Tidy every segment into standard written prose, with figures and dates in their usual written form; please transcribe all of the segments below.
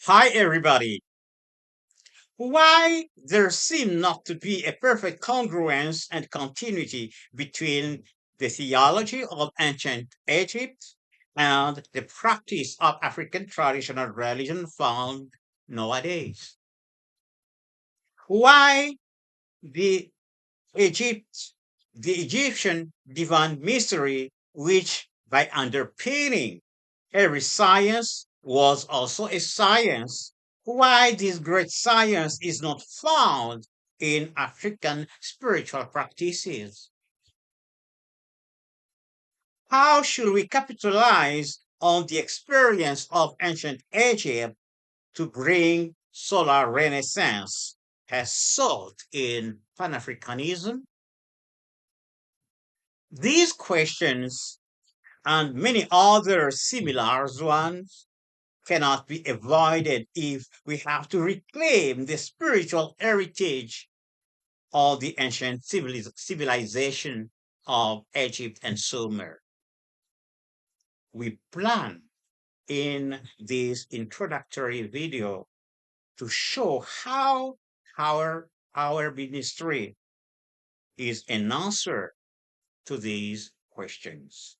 Hi, everybody. Why there seem not to be a perfect congruence and continuity between the theology of ancient Egypt and the practice of African traditional religion found nowadays? Why the Egypt, the Egyptian divine mystery, which by underpinning every science was also a science. Why this great science is not found in African spiritual practices? How should we capitalize on the experience of ancient Egypt to bring solar renaissance has sought in Pan-Africanism? These questions and many other similar ones cannot be avoided if we have to reclaim the spiritual heritage of the ancient civilization of Egypt and Sumer. We plan in this introductory video to show how our ministry is an answer to these questions.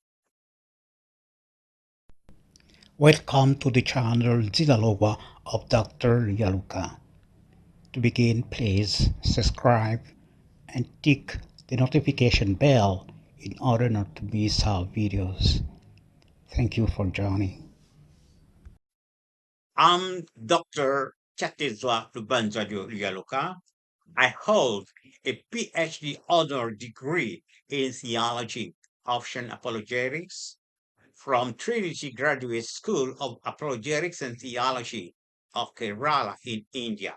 Welcome to the channel Nzil'Alowa of Dr. Luyaluka. To begin, please subscribe and tick the notification bell in order not to miss our videos. Thank you for joining. I'm Dr. Kiatezua Lubanzadio Luyaluka. I hold a PhD honor degree in theology, option apologetics, from Trinity Graduate School of Apologetics and Theology of Kerala in India.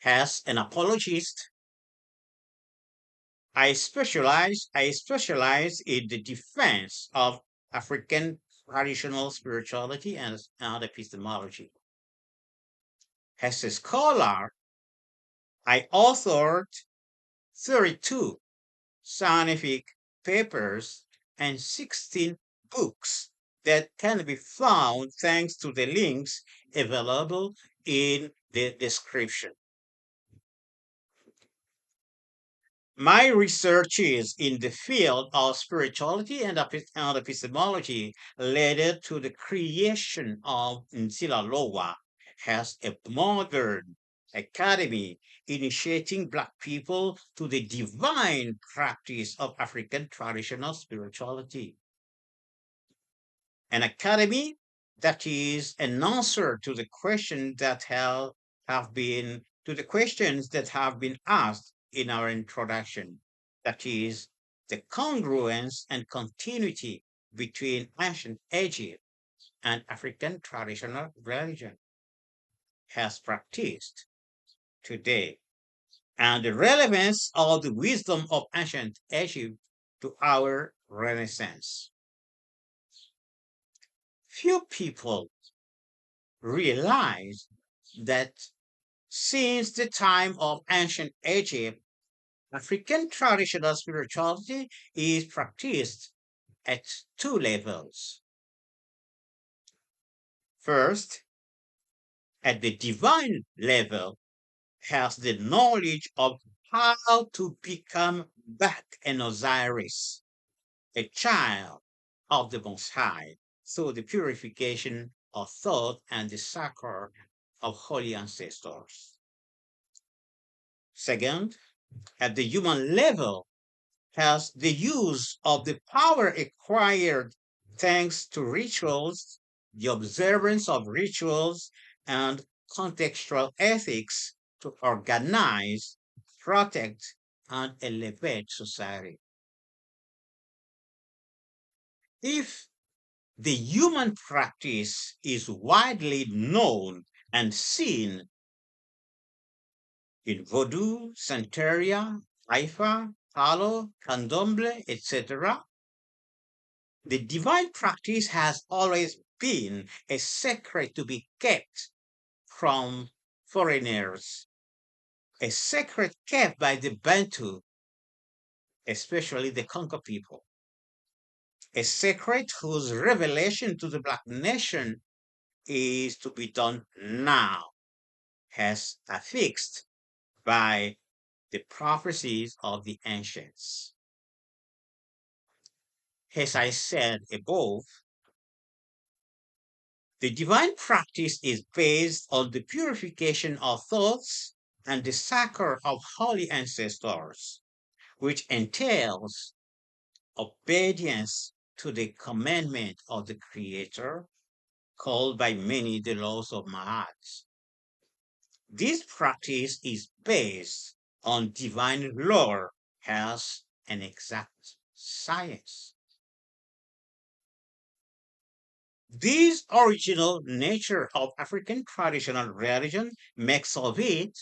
As an apologist, I specialize in the defense of African traditional spirituality and epistemology. As a scholar, I authored 32 scientific papers and 16 books that can be found thanks to the links available in the description. My researches in the field of spirituality and epistemology led to the creation of Nzil'Alowa as a modern academy initiating Black people to the divine practice of African traditional spirituality. An academy that is an answer to the questions that have been asked in our introduction. That is the congruence and continuity between ancient Egypt and African traditional religion has practiced today, and the relevance of the wisdom of ancient Egypt to our Renaissance. Few people realize that since the time of ancient Egypt, African traditional spirituality is practiced at two levels. First, at the divine level, has the knowledge of how to become back an Osiris, a child of the Most High, through the purification of thought and the sacrament of holy ancestors. Second, at the human level, has the use of the power acquired thanks to rituals, the observance of rituals, and contextual ethics to organize, protect, and elevate society. If the human practice is widely known and seen in Vodou, Santeria, Haifa, Palo, Candomblé, etc., the divine practice has always been a secret to be kept from foreigners, a secret kept by the Bantu, especially the Congo people, a secret whose revelation to the Black nation is to be done now, as affixed by the prophecies of the ancients. As I said above, the divine practice is based on the purification of thoughts and the succor of holy ancestors, which entails obedience to the commandment of the Creator, called by many the laws of Ma'at. This practice is based on divine lore as an exact science. This original nature of African traditional religion makes of it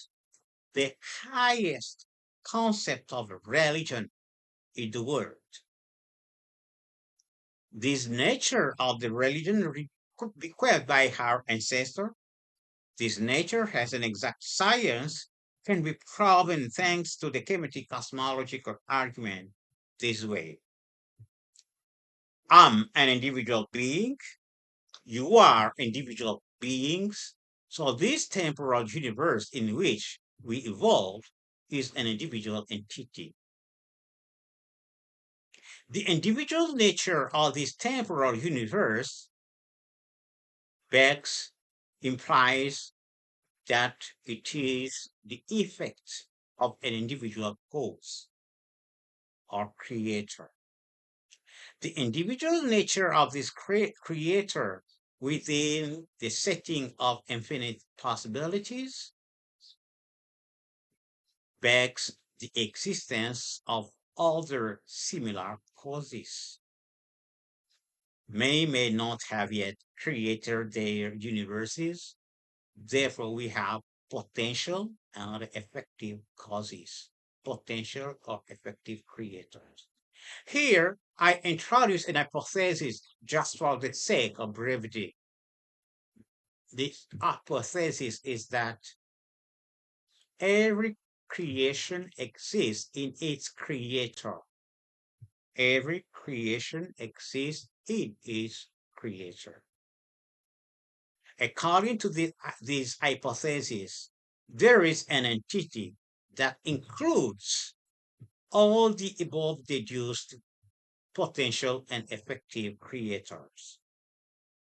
the highest concept of religion in the world. This nature of the religion bequeathed by our ancestor, this nature has an exact science, can be proven thanks to the Kemetic cosmological argument this way. I'm an individual being, you are individual beings, so this temporal universe in which we evolve is an individual entity. The individual nature of this temporal universe begs, implies that it is the effect of an individual cause or creator. The individual nature of this creator within the setting of infinite possibilities begs the existence of other similar causes. Many may not have yet created their universes, therefore, we have potential and effective causes, potential or effective creators. Here, I introduce an hypothesis just for the sake of brevity. This hypothesis is that every creation exists in its creator. Every creation exists in its creator. According to this hypothesis, there is an entity that includes all the above deduced potential and effective creators.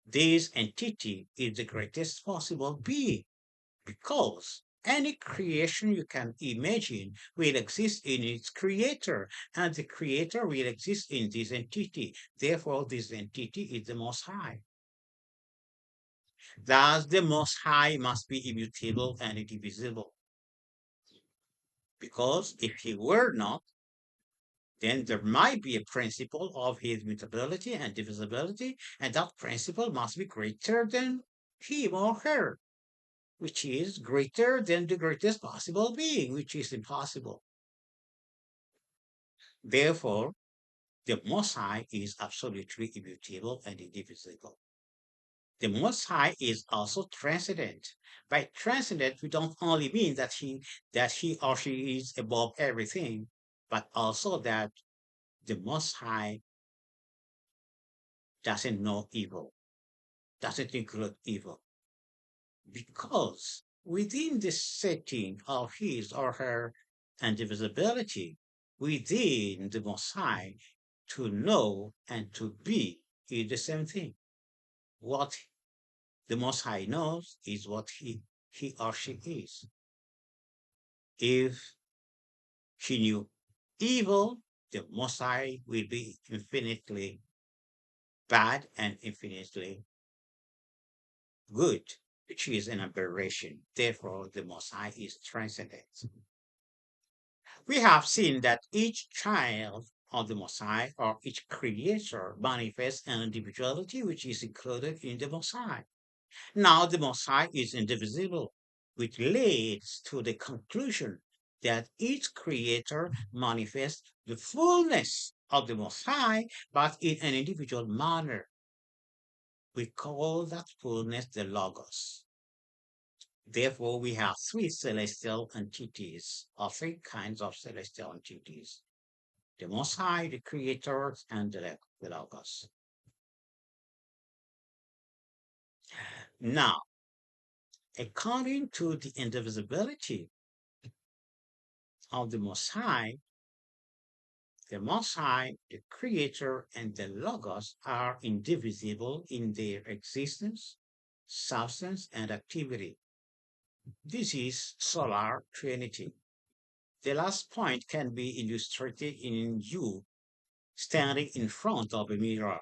This entity is the greatest possible being because any creation you can imagine will exist in its creator, and the creator will exist in this entity. Therefore, this entity is the Most High. Thus, the Most High must be immutable and indivisible. Because if he were not, then there might be a principle of his mutability and divisibility, and that principle must be greater than him or her, which is greater than the greatest possible being, which is impossible. Therefore, the Most High is absolutely immutable and indivisible. The Most High is also transcendent. By transcendent, we don't only mean that he or she is above everything, but also that the Most High doesn't know evil, doesn't include evil. Because within the setting of his or her indivisibility, within the Most High, to know and to be is the same thing. What the Most High knows is what he or she is. If she knew evil, the Most High will be infinitely bad and infinitely good, which is an aberration. Therefore, the Most High is transcendent. We have seen that each child of the Most High or each creator manifests an individuality which is included in the Most High. Now, the Most High is indivisible, which leads to the conclusion that each creator manifests the fullness of the Most High, but in an individual manner. We call that fullness the Logos. Therefore, we have three celestial entities, or three kinds of celestial entities: the Most High, the Creator, and the Logos. Now, according to the indivisibility of the Most High, the Most High, the Creator, and the Logos are indivisible in their existence, substance, and activity. This is solar trinity. The last point can be illustrated in you standing in front of a mirror.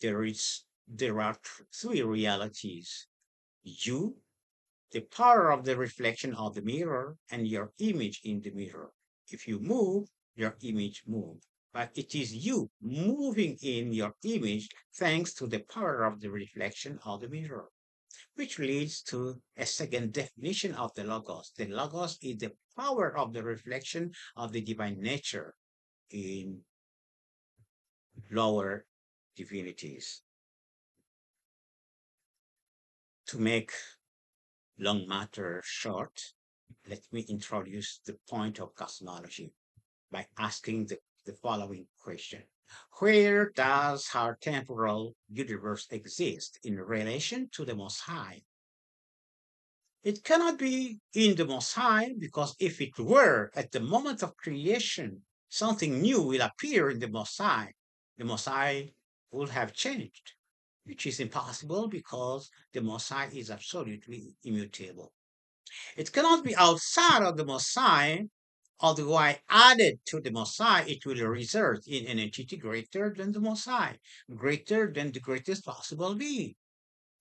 There are three realities: you, the power of the reflection of the mirror, and your image in the mirror. If you move, your image moves. But it is you moving in your image thanks to the power of the reflection of the mirror, which leads to a second definition of the Logos. The Logos is the power of the reflection of the divine nature in lower divinities. To make long matter short, let me introduce the point of cosmology by asking the following question. Where does our temporal universe exist in relation to the Most High? It cannot be in the Most High, because if it were at the moment of creation, something new will appear in the Most High. The Most High would have changed, which is impossible because the Most High is absolutely immutable. It cannot be outside of the Most High, otherwise added to the Most High, it will result in an entity greater than the Most High, greater than the greatest possible being,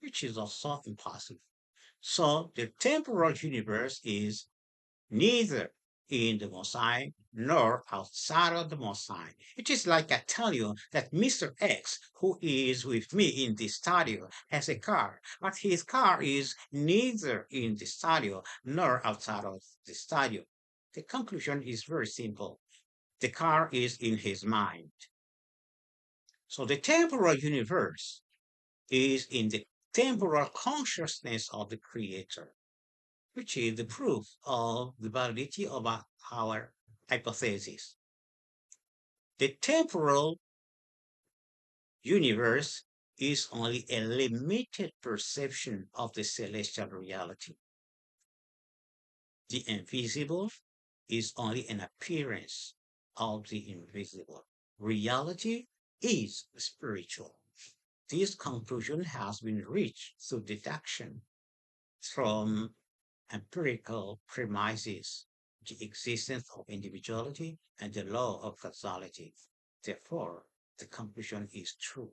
which is also impossible. So the temporal universe is neither in the Most High nor outside of the Most High. It is like I tell you that Mr. X, who is with me in the studio, has a car, but his car is neither in the studio nor outside of the studio. The conclusion is very simple. The car is in his mind. So the temporal universe is in the temporal consciousness of the Creator, which is the proof of the validity of our hypothesis. The temporal universe is only a limited perception of the celestial reality. The invisible is only an appearance of the invisible. Reality is spiritual. This conclusion has been reached through deduction from empirical premises, the existence of individuality, and the law of causality. Therefore, the conclusion is true.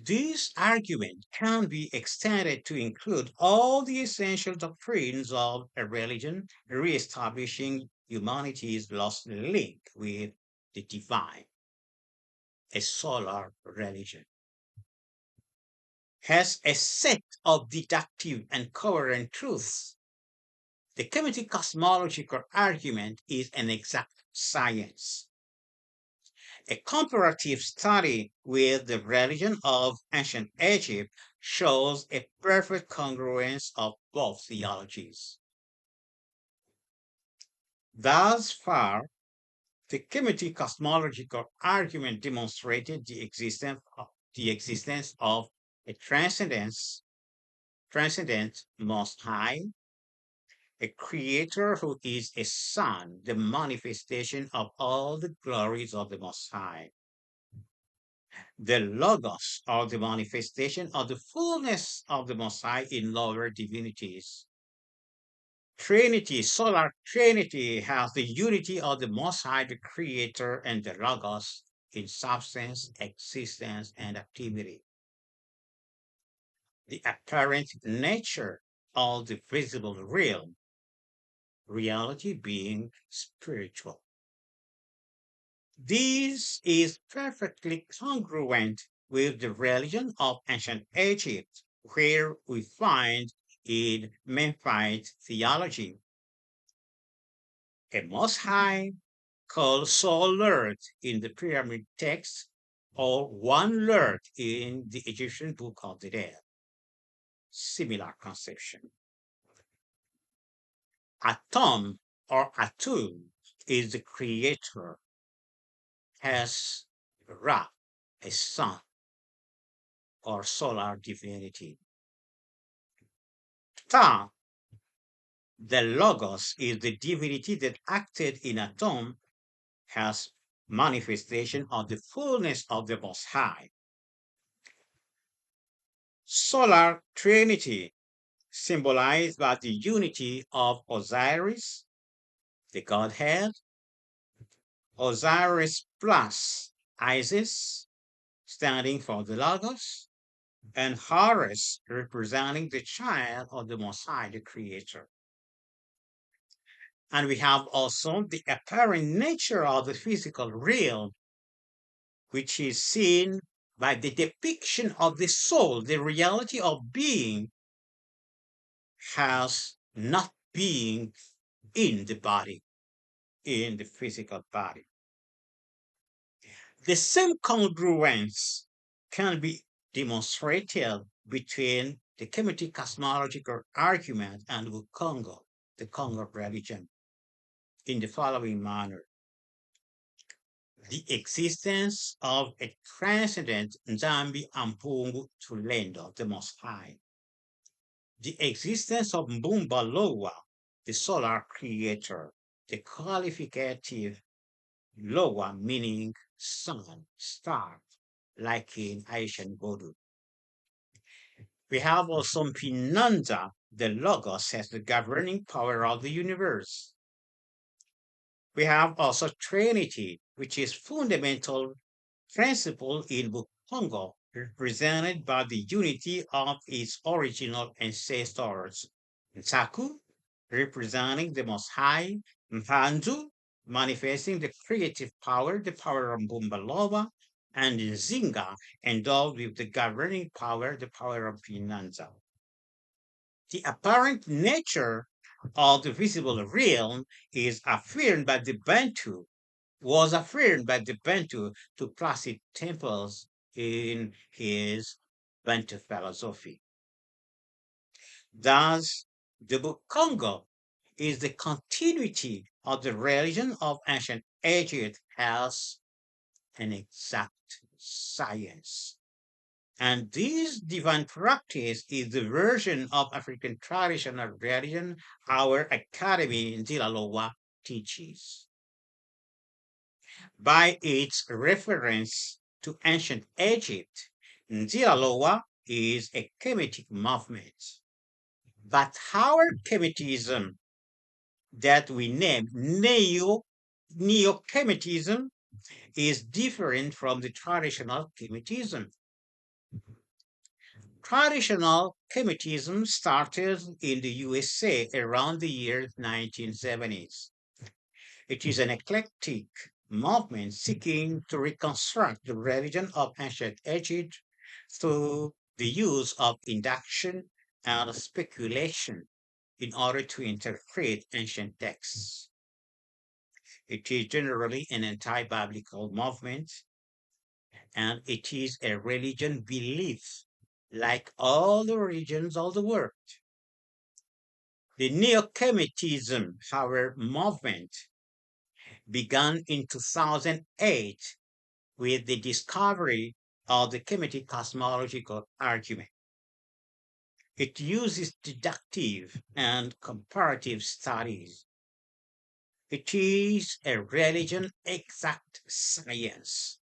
This argument can be extended to include all the essential doctrines of a religion, re-establishing humanity's lost link with the divine. A solar religion has a set of deductive and coherent truths. The Kemetic cosmological argument is an exact science. A comparative study with the religion of ancient Egypt shows a perfect congruence of both theologies. Thus far, the Kemetic cosmological argument demonstrated the existence of a transcendent most high, a creator who is a son, the manifestation of all the glories of the Most High, the Logos, or the manifestation of the fullness of the Most High in lower divinities. Trinity, solar Trinity, has the unity of the Most High, the Creator, and the Logos in substance, existence, and activity. The apparent nature of the visible realm, reality being spiritual. This is perfectly congruent with the religion of ancient Egypt, where we find in Memphite theology a Most High called Sol Lord in the pyramid text, or one Lord in the Egyptian Book of the Dead. Similar conception. Atom or Atum is the creator, has Ra, a son. or solar divinity. Ta, the Logos, is the divinity that acted in atom as manifestation of the fullness of the Most High. Solar Trinity, symbolized by the unity of Osiris, the Godhead, Osiris plus Isis, standing for the Logos, and Horus, representing the child of the Most High, the Creator. And we have also the apparent nature of the physical realm, which is seen by the depiction of the soul, the reality of being has not being in the body, in the physical body. The same congruence can be demonstrated between the Kemetic cosmological argument and Congo, the Congo religion, in the following manner. The existence of a transcendent Nzambi Ampungu Tulendo, the Most High. The existence of Nzil'Alowa, the solar creator, the qualificative Lowa meaning sun, star, like in Haitian Vodou. We have also Pinanda, the Logos, as the governing power of the universe. We have also Trinity, which is fundamental principle in Congo, represented by the unity of its original ancestors. Nsaku, representing the Most High, Mpanzu, manifesting the creative power, the power of Nzil'Alowa, and Nzinga, endowed with the governing power, the power of Pinanza. The apparent nature of the visible realm is affirmed by the Bantu, was affirmed by the Bantu to Placid temples in his Bantu philosophy. Thus, the book Congo is the continuity of the religion of ancient Egypt as an exact science. And this divine practice is the version of African traditional religion our Academy Nzil'Alowa teaches. By its reference to ancient Egypt, Nzil'Alowa is a Kemetic movement. But our Kemetism that we name Neo-Kemetism is different from the traditional Kemetism. Traditional Kemetism started in the USA around the year 1970s. It is an eclectic movement seeking to reconstruct the religion of ancient Egypt through the use of induction and speculation in order to interpret ancient texts. It is generally an anti-biblical movement, and it is a religion belief like all the religions of the world. The Neo-Kemetism, however, movement began in 2008 with the discovery of the Kemetic cosmological argument. It uses deductive and comparative studies. It is a religion exact science.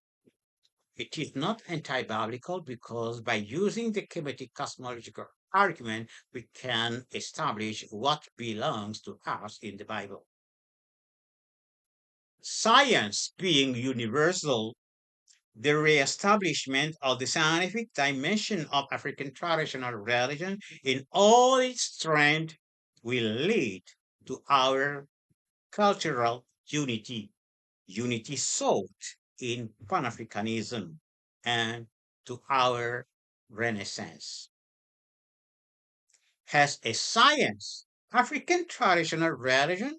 It is not anti-biblical because by using the Kemetic cosmological argument, we can establish what belongs to us in the Bible. Science being universal, the reestablishment of the scientific dimension of African traditional religion in all its strength will lead to our cultural unity, unity sought in Pan-Africanism, and to our Renaissance. As a science, African traditional religion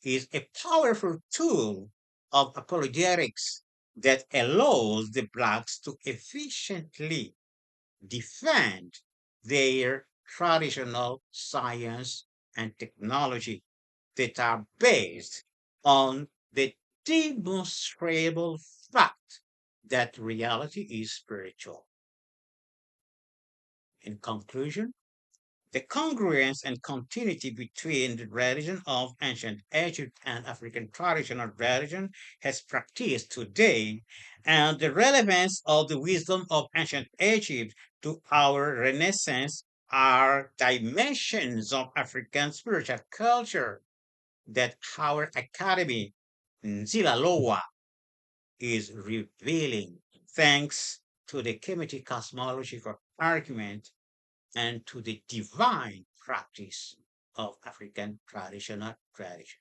is a powerful tool of apologetics that allows the blacks to efficiently defend their traditional science and technology that are based on the demonstrable fact that reality is spiritual. In conclusion, the congruence and continuity between the religion of ancient Egypt and African traditional religion as practiced today, and the relevance of the wisdom of ancient Egypt to our Renaissance are dimensions of African spiritual culture that our academy, Nzil'Alowa, is revealing thanks to the Kemetic cosmological argument and to the divine practice of African traditional religion.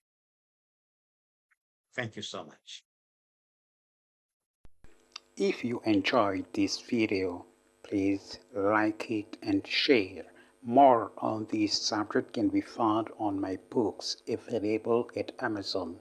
Thank you so much. If you enjoyed this video, please like it and share. More on this subject can be found on my books available at Amazon.